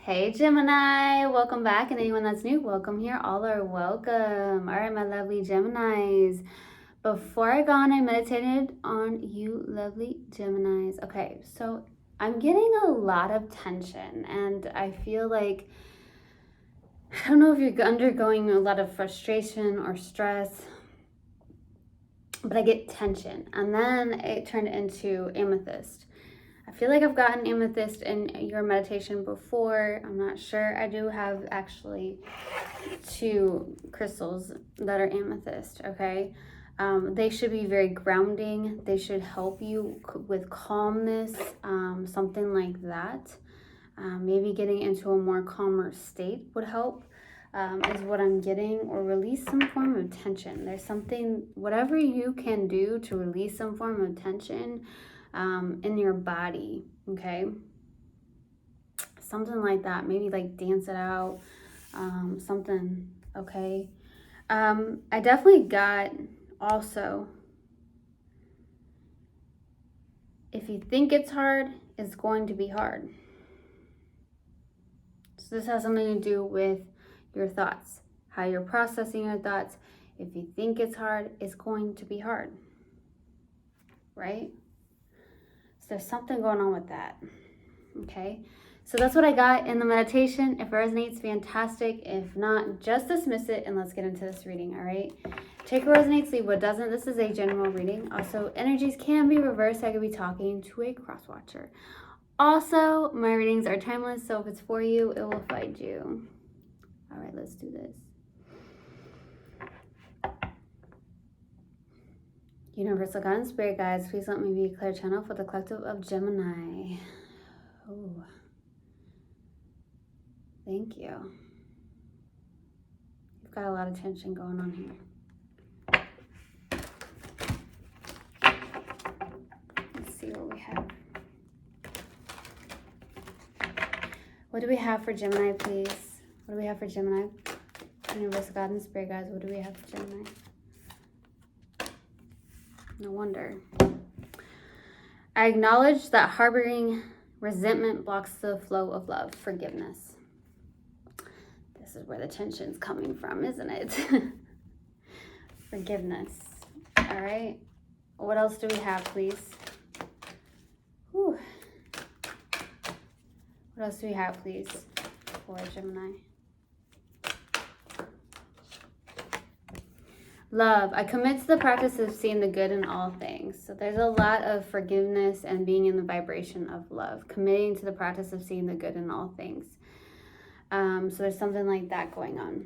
Hey Gemini, welcome back, and anyone that's new, welcome here. All are welcome. All right, my lovely Geminis. Before I go on, I meditated on you lovely Geminis. Okay, so I'm getting a lot of tension, and I feel like, I don't know if you're undergoing a lot of frustration or stress, but I get tension. And then it turned into amethyst. I feel like I've gotten amethyst in your meditation before. I'm not sure. I do have actually 2 crystals that are amethyst, okay? They should be very grounding. They should help you with calmness, something like that. Maybe getting into a more calmer state would help, is what I'm getting, or release some form of tension. There's something, whatever you can do to release some form of tension in your body, okay? Something like that. Maybe like dance it out, something, okay? I definitely got also, if you think it's hard, it's going to be hard. So this has something to do with your thoughts, how you're processing your thoughts. If you think it's hard, it's going to be hard, right? So there's something going on with that, okay? So that's what I got in the meditation. If it resonates, fantastic. If not, just dismiss it and let's get into this reading, all right? Take what resonates, leave what doesn't. This is a general reading. Also, energies can be reversed. I could be talking to a cross watcher. Also, my readings are timeless, so if it's for you, it will find you. All right, let's do this. Universal God and Spirit Guides, please let me be a clear channel for the collective of Gemini. Oh, thank you. You've got a lot of tension going on here. Let's see what we have. What do we have for Gemini, please? What do we have for Gemini? Universal God and Spirit Guides, what do we have for Gemini? No wonder. I acknowledge that harboring resentment blocks the flow of love. Forgiveness. This is where the tension's coming from, isn't it? Forgiveness. All right. What else do we have, please? Whew. What else do we have, please, for Gemini? Love. I commit to the practice of seeing the good in all things. So there's a lot of forgiveness and being in the vibration of love. Committing to the practice of seeing the good in all things. So there's something like that going on.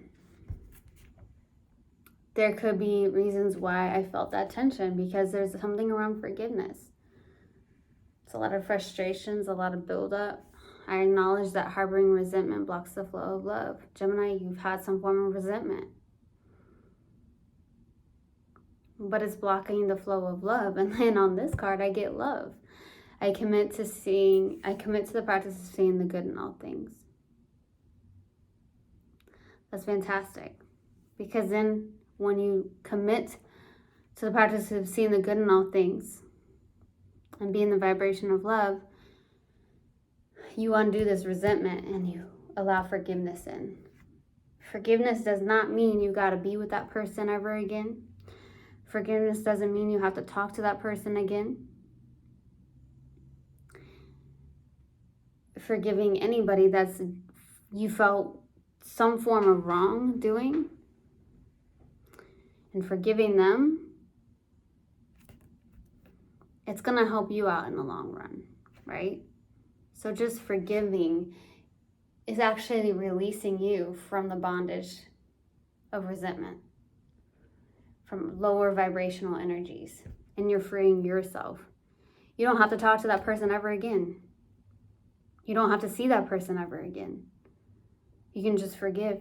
There could be reasons why I felt that tension, because there's something around forgiveness. It's a lot of frustrations, a lot of buildup. I acknowledge that harboring resentment blocks the flow of love. Gemini, you've had some form of resentment, but it's blocking the flow of love. And then on this card, I get love. I commit to the practice of seeing the good in all things. That's fantastic. Because then when you commit to the practice of seeing the good in all things and be in the vibration of love, you undo this resentment and you allow forgiveness in. Forgiveness does not mean you got to be with that person ever again. Forgiveness doesn't mean you have to talk to that person again. Forgiving anybody that's you felt some form of wrongdoing and forgiving them, it's going to help you out in the long run, right? So just forgiving is actually releasing you from the bondage of resentment, from lower vibrational energies, and you're freeing yourself. You don't have to talk to that person ever again. You don't have to see that person ever again. You can just forgive.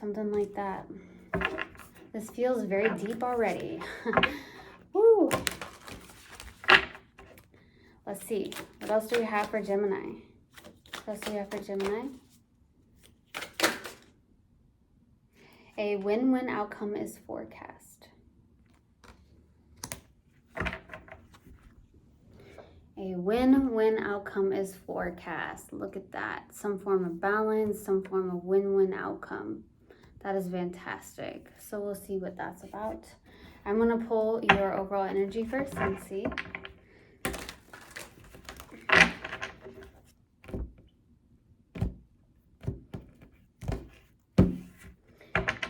Something like that. This feels very deep already. Woo! Let's see. What else do we have for Gemini? What else do we have for Gemini? A win-win outcome is forecast. A win-win outcome is forecast. Look at that. Some form of balance, some form of win-win outcome. That is fantastic. So we'll see what that's about. I'm going to pull your overall energy first and see.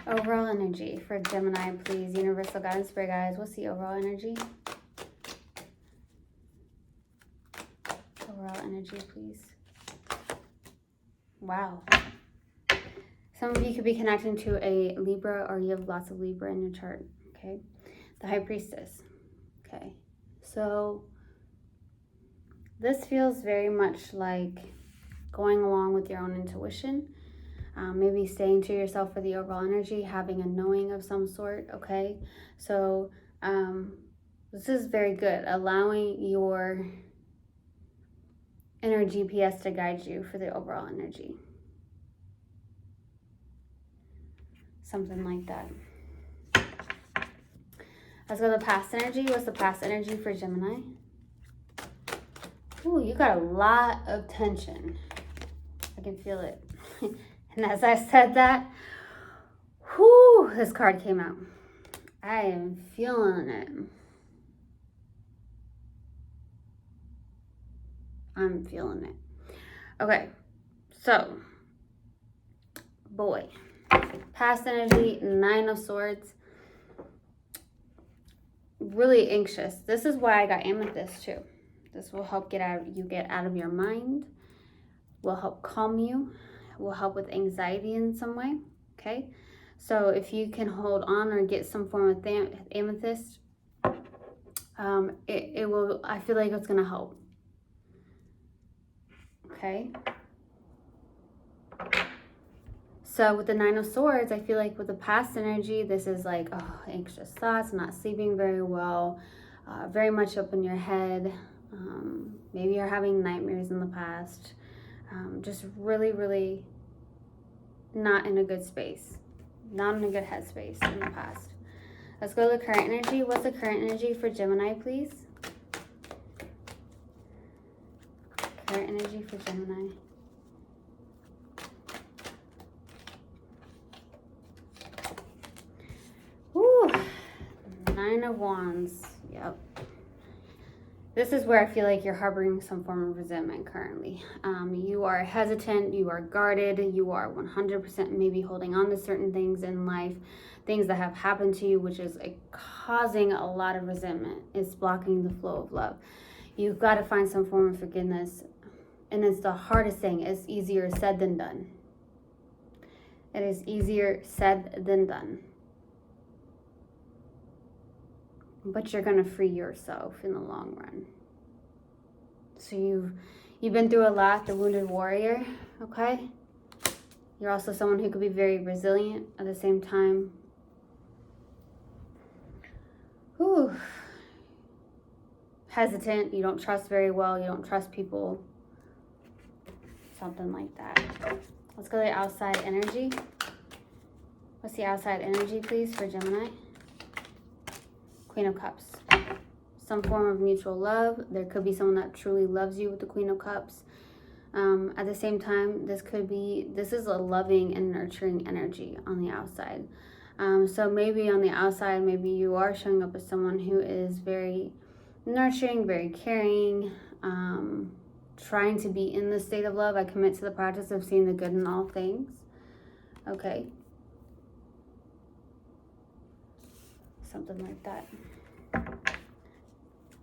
Overall energy for Gemini, please. Universal guidance, spirit guides. What's the overall energy? Overall energy, please. Wow. Some of you could be connecting to a Libra, or you have lots of Libra in your chart. Okay. The High Priestess. Okay. So this feels very much like going along with your own intuition. Maybe staying to yourself for the overall energy, having a knowing of some sort, okay? So this is very good, allowing your inner GPS to guide you for the overall energy. Something like that. Let's go to the past energy. What's the past energy for Gemini? Ooh, you got a lot of tension. I can feel it. And as I said that, whoo, this card came out. I am feeling it. I'm feeling it. Okay, so, boy, past energy, 9 of Swords. Really anxious. This is why I got Amethyst too. This will help get out of your mind. Will help calm you. Will help with anxiety in some way. Okay, so if you can hold on or get some form of amethyst, it will. I feel like it's gonna help. Okay. So with the 9 of Swords, I feel like with the past energy, this is like, oh, anxious thoughts, not sleeping very well, very much up in your head. Maybe you're having nightmares in the past. Just really, really not in a good space. Not in a good headspace in the past. Let's go to the current energy. What's the current energy for Gemini, please? Current energy for Gemini. Woo! 9 of Wands. Yep. This is where I feel like you're harboring some form of resentment currently. You are hesitant, you are guarded, you are 100% maybe holding on to certain things in life, things that have happened to you, which is causing a lot of resentment. It's blocking the flow of love. You've got to find some form of forgiveness. And it's the hardest thing. It's easier said than done. It is easier said than done. But you're going to free yourself in the long run. So you've been through a lot, the wounded warrior, okay? You're also someone who could be very resilient at the same time. Whew. Hesitant, you don't trust very well, you don't trust people. Something like that. Let's go to the outside energy. What's the outside energy, please, for Gemini? Queen of Cups. Some form of mutual love. There could be someone that truly loves you with the Queen of Cups. At the same time, this is a loving and nurturing energy on the outside. So maybe on the outside, maybe you are showing up as someone who is very nurturing, very caring, trying to be in the state of love. I commit to the practice of seeing the good in all things. Okay. Something like that.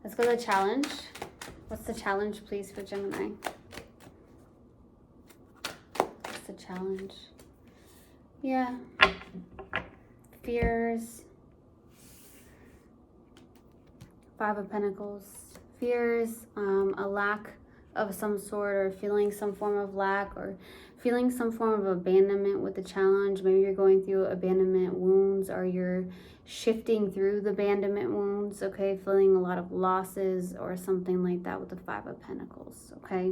Let's go to the challenge. What's the challenge, please, for Gemini? What's the challenge? Yeah. Fears. 5 of Pentacles. Fears, a lack of some sort, or feeling some form of lack, or feeling some form of abandonment with the challenge. Maybe you're going through abandonment wounds, or you're shifting through the abandonment wounds, okay? Feeling a lot of losses or something like that with the 5 of Pentacles, okay?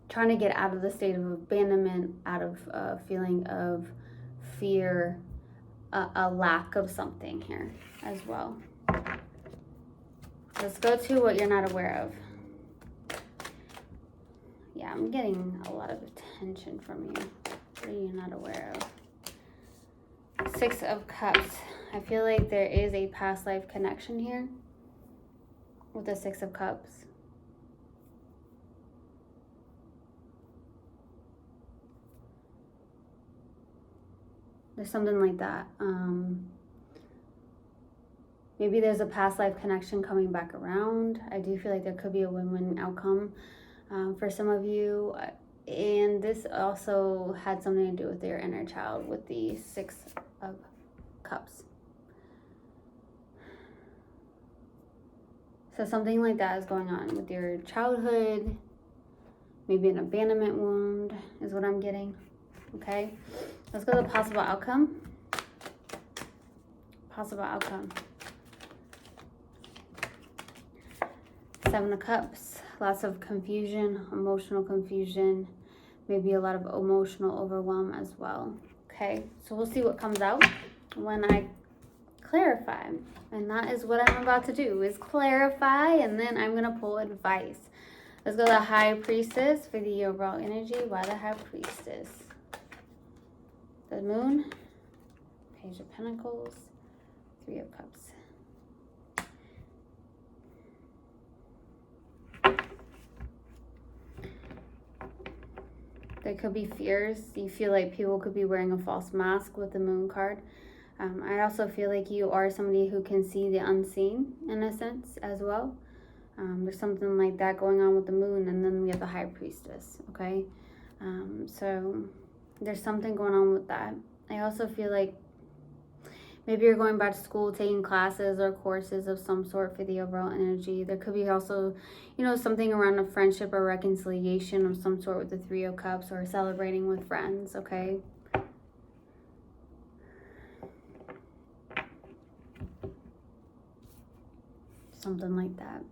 Trying to get out of the state of abandonment, out of a feeling of fear, a lack of something here. as well. Let's go to what you're not aware of. Yeah, I'm getting a lot of attention from you. What are you not aware of? Six of Cups. I feel like there is a past life connection here with the Six of Cups. There's something like that. Maybe there's a past life connection coming back around. I do feel like there could be a win-win outcome for some of you. And this also had something to do with your inner child with the Six of Cups. So something like that is going on with your childhood. Maybe an abandonment wound is what I'm getting. Okay, let's go to the possible outcome. Possible outcome. Seven of Cups. Lots of confusion, emotional confusion, maybe a lot of emotional overwhelm as well. Okay, so we'll see what comes out when I clarify. And that is what I'm about to do, is clarify, and then I'm going to pull advice. Let's go to the High Priestess for the overall energy. Why the High Priestess? The Moon, Page of Pentacles, Three of Cups. There could be fears. You feel like people could be wearing a false mask with the Moon card. I also feel like you are somebody who can see the unseen in a sense as well. There's something like that going on with the Moon, and then we have the High Priestess, okay? So there's something going on with that. I also feel like maybe you're going back to school, taking classes or courses of some sort for the overall energy. There could be also, you know, something around a friendship or reconciliation of some sort with the Three of Cups, or celebrating with friends, okay? Something like that.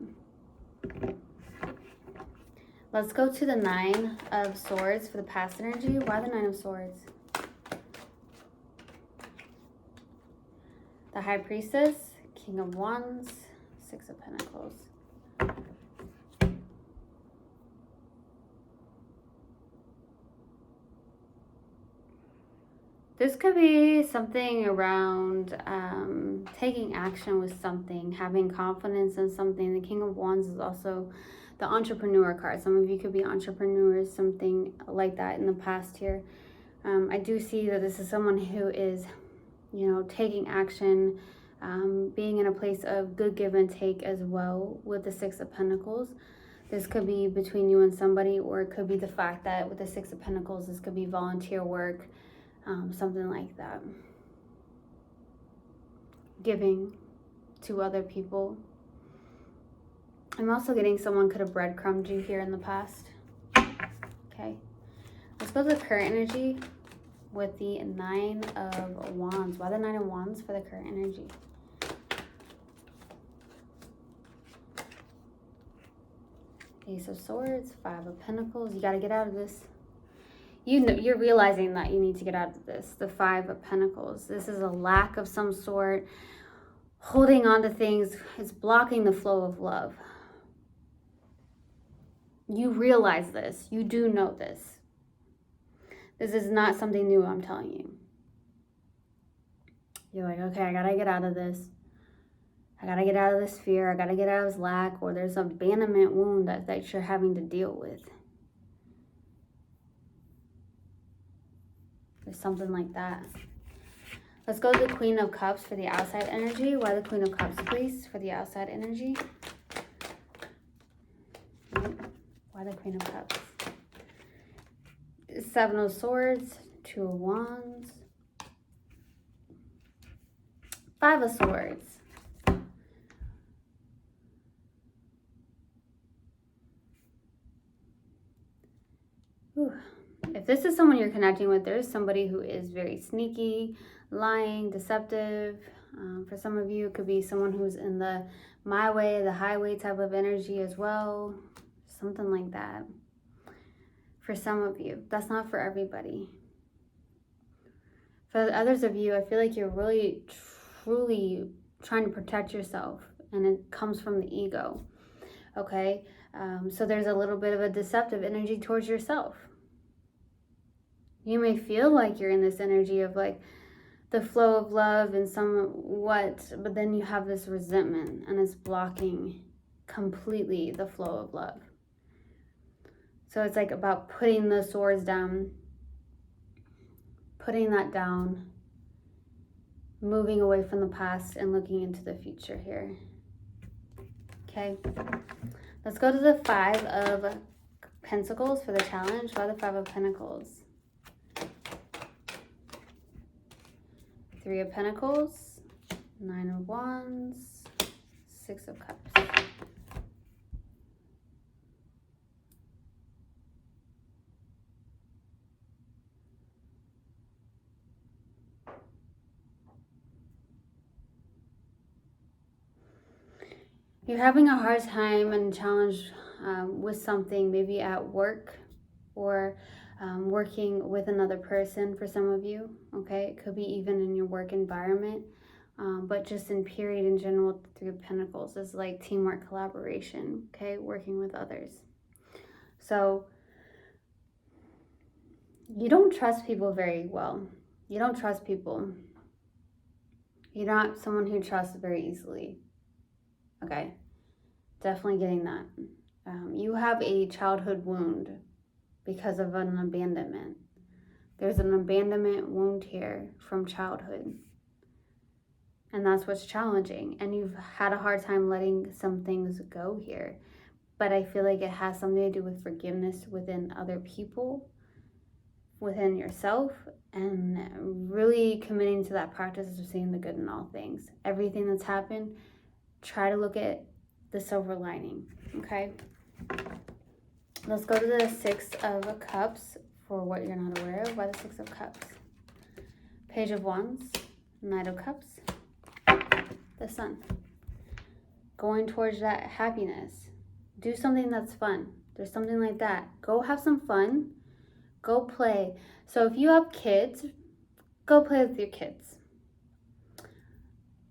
Let's go to the Nine of Swords for the past energy. Why the Nine of Swords? The High Priestess, King of Wands, Six of Pentacles. This could be something around taking action with something, having confidence in something. The King of Wands is also the entrepreneur card. Some of you could be entrepreneurs, something like that in the past here. I do see that this is someone who is, you know, taking action, being in a place of good give and take as well with the Six of Pentacles. This could be between you and somebody, or it could be the fact that with the Six of Pentacles, this could be volunteer work, something like that. Giving to other people. I'm also getting someone could have breadcrumbed you here in the past. Okay. Let's go to the current energy with the Nine of Wands. Why the Nine of Wands for the current energy? Ace of Swords, Five of Pentacles. You got to get out of this. You know, you're realizing that you need to get out of this. The Five of Pentacles. This is a lack of some sort. Holding on to things is blocking the flow of love. You realize this. You do know this. This is not something new, I'm telling you. You're like, okay, I gotta get out of this. I gotta get out of this fear. I gotta get out of this lack, or there's an abandonment wound that you're having to deal with. There's something like that. Let's go to the Queen of Cups for the outside energy. Why the Queen of Cups, please, for the outside energy? Why the Queen of Cups? Seven of Swords, Two of Wands, Five of Swords. Whew. If this is someone you're connecting with, there's somebody who is very sneaky, lying, deceptive. For some of you, it could be someone who's in the my way, the highway type of energy as well. Something like that. For some of you, that's not for everybody. For others of you, I feel like you're really, truly trying to protect yourself, and it comes from the ego. Okay, so there's a little bit of a deceptive energy towards yourself. You may feel like you're in this energy of like the flow of love and somewhat, but then you have this resentment and it's blocking completely the flow of love. So it's like about putting the swords down, putting that down, moving away from the past and looking into the future here. Okay, let's go to the Five of Pentacles for the challenge. Why the Five of Pentacles? Three of Pentacles, Nine of Wands, Six of Cups. You're having a hard time and challenge with something, maybe at work or working with another person for some of you, okay? It could be even in your work environment, but just in period in general, Three of Pentacles is like teamwork, collaboration, okay? Working with others. So you don't trust people very well. You don't trust people. You're not someone who trusts very easily, okay? Definitely getting that. You have a childhood wound because of an abandonment. There's an abandonment wound here from childhood. And that's what's challenging. And you've had a hard time letting some things go here. But I feel like it has something to do with forgiveness within other people, within yourself, and really committing to that practice of seeing the good in all things. Everything that's happened, try to look at the silver lining, okay? Let's go to the Six of Cups for what you're not aware of. Why the Six of Cups? Page of Wands, Knight of Cups, the Sun. Going towards that happiness. Do something that's fun. There's something like that. Go have some fun. Go play. So if you have kids, go play with your kids.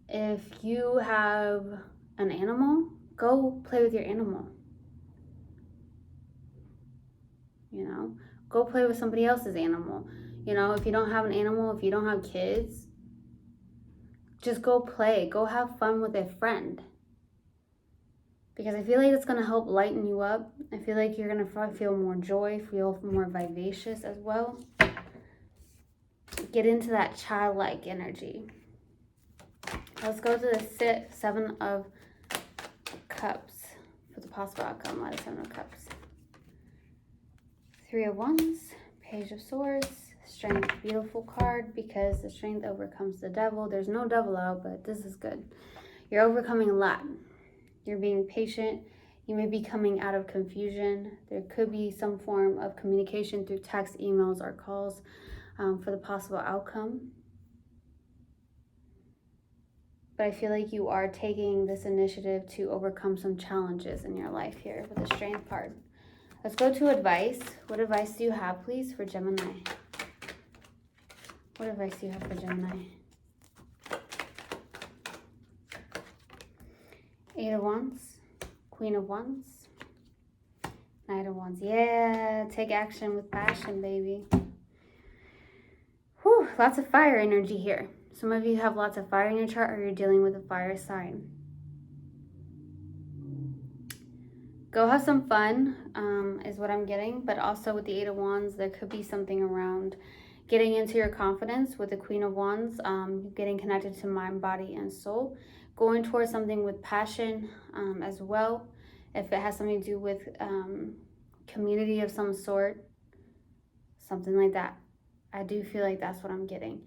If you have an animal, go play with your animal. You know, go play with somebody else's animal. You know, if you don't have an animal, if you don't have kids, just go play. Go have fun with a friend. Because I feel like it's going to help lighten you up. I feel like you're going to feel more joy, feel more vivacious as well. Get into that childlike energy. Let's go to the Seven of Cups for the possible outcome. Why the Seven of Cups? Three of Wands, Page of Swords, Strength. Beautiful card because the strength overcomes the devil. There's no devil out, but this is good. You're overcoming a lot. You're being patient. You may be coming out of confusion. There could be some form of communication through text, emails, or calls for the possible outcome. But I feel like you are taking this initiative to overcome some challenges in your life here with the Strength card. Let's go to advice. What advice do you have, please, for Gemini? What advice do you have for Gemini? Eight of Wands, Queen of Wands, Knight of Wands. Yeah, take action with passion, baby. Whew, lots of fire energy here. Some of you have lots of fire in your chart, or you're dealing with a fire sign. Go have some fun, is what I'm getting. But also with the Eight of Wands, there could be something around getting into your confidence with the Queen of Wands, getting connected to mind, body, and soul. Going towards something with passion as well. If it has something to do with community of some sort, something like that. I do feel like that's what I'm getting.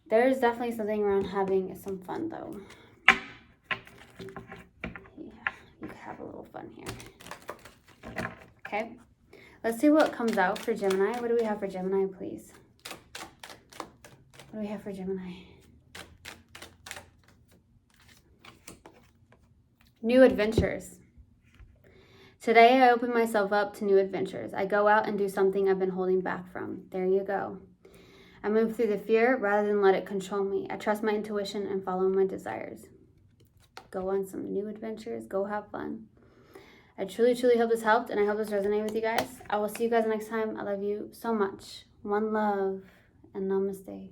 There's definitely something around having some fun, though. Yeah, you could have a little fun here. Okay, let's see what comes out for Gemini. What do we have for Gemini, please? What do we have for Gemini? New adventures. Today, I open myself up to new adventures. I go out and do something I've been holding back from. There you go. I move through the fear rather than let it control me. I trust my intuition and follow my desires. Go on some new adventures. Go have fun. I truly, truly hope this helped, and I hope this resonated with you guys. I will see you guys next time. I love you so much. One love, and namaste.